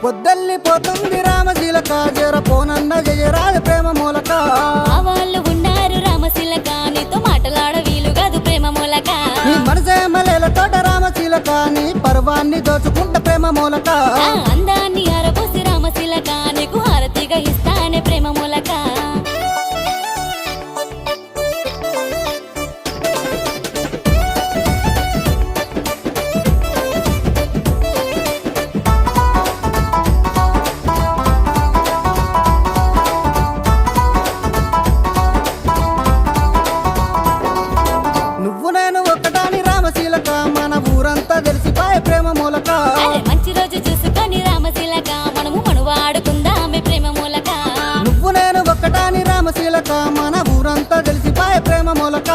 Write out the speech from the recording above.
పొద్దెల్లిపోతుంది రామశీలక జర పోనన్న జయరాజ ప్రేమ మూలక ఆ వాళ్ళు ఉన్నారు రామశిలక నీతో మాటలాడ వీలు కాదు ప్రేమ మూలక నీ మనసే మలేల తోట రామశీలక నీ పర్వాన్ని దోచుకుంట ప్రేమ మూలక ఆ అందాన్ని అరపోసి రామశిలక నీకు హారతిగా ఇస్తానే ప్రేమ మూలక నువ్వు నేను ఒక్కటాని రామశీలక మన ఊరంతా తెలిసిపోయే ప్రేమ మూలక అరే మంచి రోజు చూసుకొని రామశిలక మనము మనువాడుకుందామే ప్రేమ మూలక నువ్వు నేను ఒక్కటాని రామశీలక మన ఊరంతా తెలిసిపోయే ప్రేమ మూలక